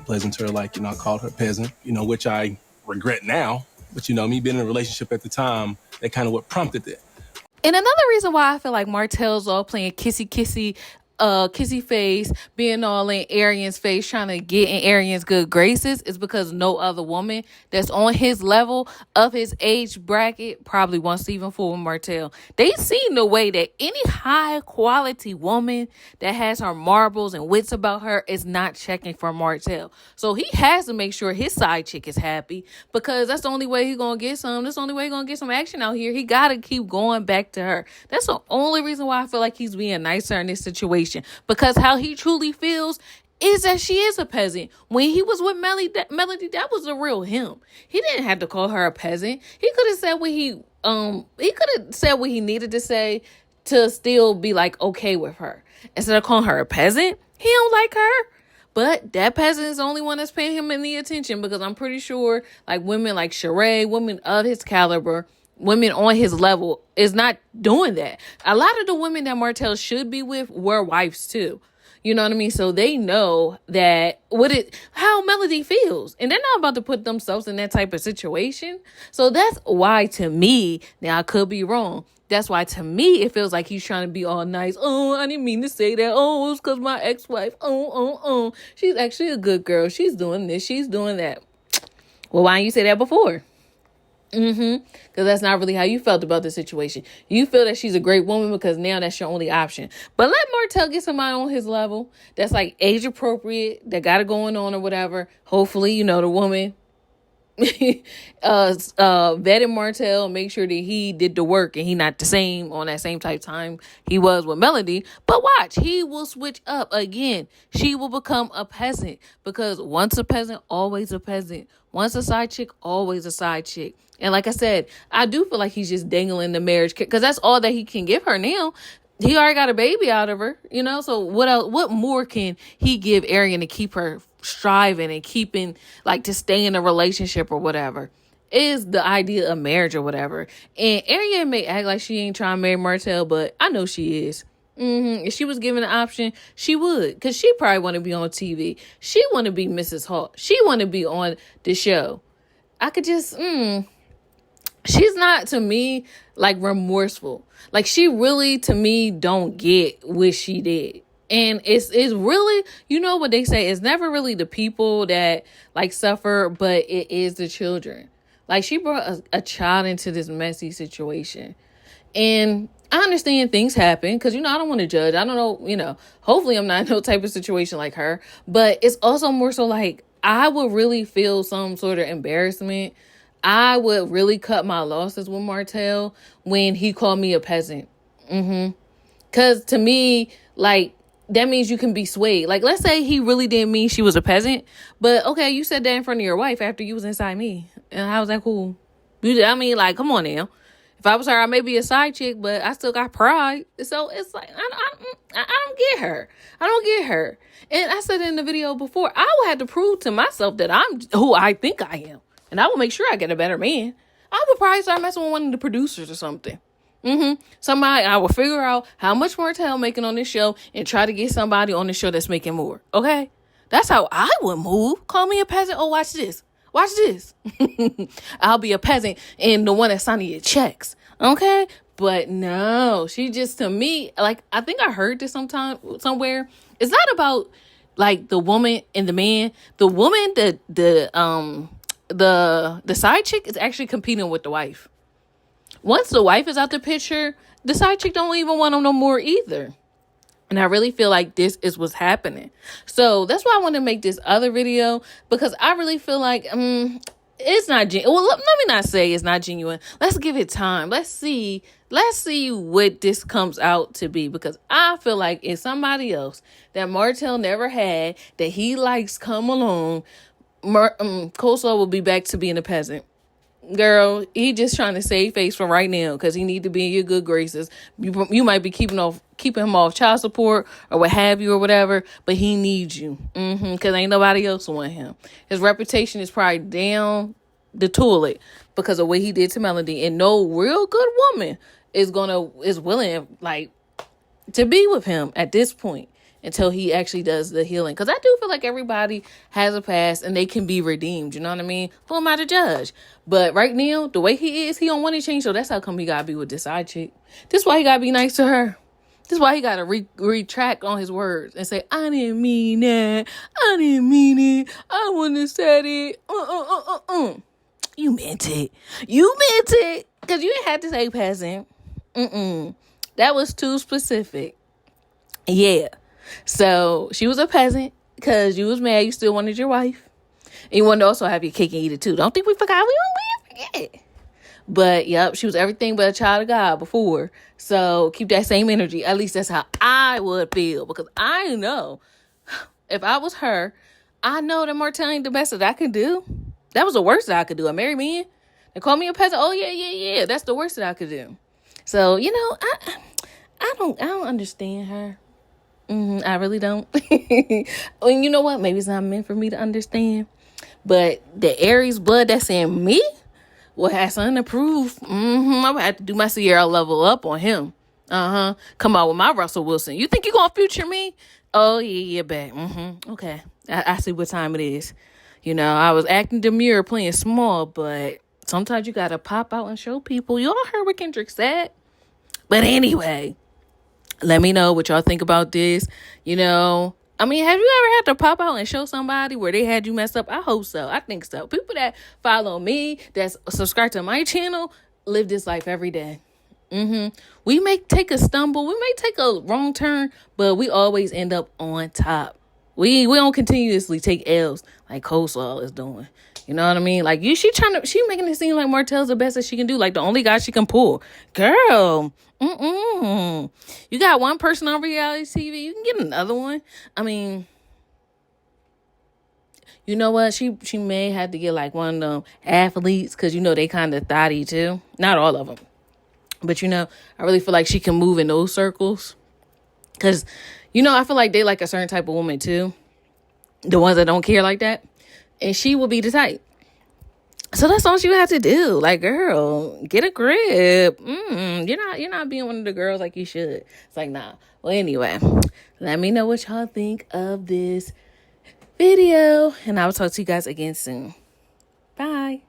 pleasant to her. Like, I called her peasant, which I regret now. But, me being in a relationship at the time, that kind of what prompted it. And another reason why I feel like Martell's all playing kissy face, being all in Arionne's face, trying to get in Arionne's good graces is because no other woman that's on his level of his age bracket probably wants to even fool with Martell. They seen the way that any high quality woman that has her marbles and wits about her is not checking for Martell. So he has to make sure his side chick is happy, because that's the only way he's going to get some. That's the only way he's going to get some action out here. He got to keep going back to her. That's the only reason why I feel like he's being nicer in this situation. Because how he truly feels is that she is a peasant. When he was with Melody, that was the real him. He didn't have to call her a peasant. He could have said what he needed to say to still be like okay with her. Instead of calling her a peasant, he don't like her. But that peasant is the only one that's paying him any attention, because I'm pretty sure like women like Sheree, women of his caliber, women on his level is not doing that. A lot of the women that Martell should be with were wives too. You know what I mean? So they know that how Melody feels. And they're not about to put themselves in that type of situation. So that's why, to me, now I could be wrong, that's why to me it feels like he's trying to be all nice. Oh, I didn't mean to say that. Oh, it's because my ex-wife. Oh. She's actually a good girl. She's doing this. She's doing that. Well, why didn't you say that before? Because that's not really how you felt about the situation. You feel that she's a great woman because now that's your only option. But let Martell get somebody on his level that's like age appropriate, that got it going on or whatever. Hopefully, the woman vetted Martell, make sure that he did the work and he not the same on that same type time he was with Melody. But watch, he will switch up again. She will become a peasant, because once a peasant, always a peasant. Once a side chick, always a side chick. And like I said, I do feel like he's just dangling the marriage, because that's all that he can give her now. He already got a baby out of her, so what else, what more can he give Arionne to keep her striving and keeping, like, to stay in a relationship or whatever, is the idea of marriage or whatever. And Arionne may act like she ain't trying to marry Martell, but I know she is. If she was given an option, she would, because she probably want to be on TV. She want to be Mrs. Hawk. She want to be on the show. I could just, she's not, to me, like, remorseful. Like, she really, to me, don't get what she did. And it's really, what they say, it's never really the people that, like, suffer, but it is the children. Like, she brought a child into this messy situation. And I understand things happen, because, I don't want to judge. I don't know, hopefully I'm not in no type of situation like her. But it's also more so like, I would really feel some sort of embarrassment. I would really cut my losses with Martell when he called me a peasant. Because to me, like, that means you can be swayed. Like, let's say he really didn't mean she was a peasant, but okay, you said that in front of your wife after you was inside me. And how was that cool? Like, come on now. If I was her, I may be a side chick, but I still got pride. So it's like, I don't get her. I don't get her. And I said in the video before, I will have to prove to myself that I'm who I think I am. And I will make sure I get a better man. I would probably start messing with one of the producers or something. Somebody, I will figure out how much Martell making on this show and try to get somebody on the show that's making more. Okay? That's how I would move. Call me a peasant. Oh, watch this. Watch this. I'll be a peasant and the one that's signing your checks. Okay? But no, she just, to me, like, I think I heard this somewhere. It's not about, like, the woman and the man. The woman, the side chick is actually competing with the wife. Once the wife is out the picture, the side chick don't even want him no more either. And I really feel like this is what's happening. So that's why I want to make this other video, because I really feel like it's not genuine. Well, let me not say it's not genuine. Let's give it time. Let's see what this comes out to be, because I feel like if somebody else that Martell never had that he likes come along, Coleslaw will be back to being a peasant. Girl, he just trying to save face for right now because he need to be in your good graces. You might be keeping him off child support or what have you or whatever, but he needs you. Because ain't nobody else want him. His reputation is probably down the toilet because of what he did to Melody, and no real good woman is willing, like, to be with him at this point. until he actually does the healing. Because I do feel like everybody has a past and they can be redeemed. You know what I mean? Who am I to judge? But right now, the way he is, he don't want to change. So that's how come he got to be with this side chick. This is why he got to be nice to her. This is why he got to retract on his words and say, I didn't mean that. I didn't mean it. I wouldn't have said it. You meant it. You meant it. Because you didn't have to say peasant. That was too specific. Yeah. So she was a peasant because you was mad. You still wanted your wife. And you wanted to also have your cake and eat it too. Don't think we forgot. We don't forget. But, yep, she was everything but a child of God before. So keep that same energy. At least that's how I would feel. Because I know if I was her, I know that Martell ain't the best that I could do. That was the worst that I could do. A married man. They call me a peasant. Oh, yeah. That's the worst that I could do. So, you know, I don't understand her. I really don't. And you know what? Maybe it's not meant for me to understand. But the Aries blood that's in me will have something to prove. I'm going to have to do my Sierra level up on him. Come out with my Russell Wilson. You think you going to future me? Oh, yeah, bet. Okay. I see what time it is. You know, I was acting demure, playing small, but sometimes you got to pop out and show people. Y'all heard what Kendrick said. But anyway, let me know what y'all think about this. You know, I mean, have you ever had to pop out and show somebody where they had you messed up? I hope so. I think so. People that follow me, that subscribe to my channel, live this life every day. We may take a stumble. We may take a wrong turn, but we always end up on top. We don't continuously take L's like Coleslaw is doing. You know what I mean? Like she making it seem like Martell's the best that she can do. Like the only guy she can pull. Girl. You got one person on reality TV. You can get another one. I mean, you know what? She may have to get like one of them athletes because, you know, they kind of thotty too. Not all of them. But, you know, I really feel like she can move in those circles. Because, you know, I feel like they like a certain type of woman too. The ones that don't care like that. And she will be the type. So that's all you have to do. Like, girl, get a grip. You're not being one of the girls like you should. It's like, nah. Well, anyway, let me know what y'all think of this video. And I will talk to you guys again soon. Bye.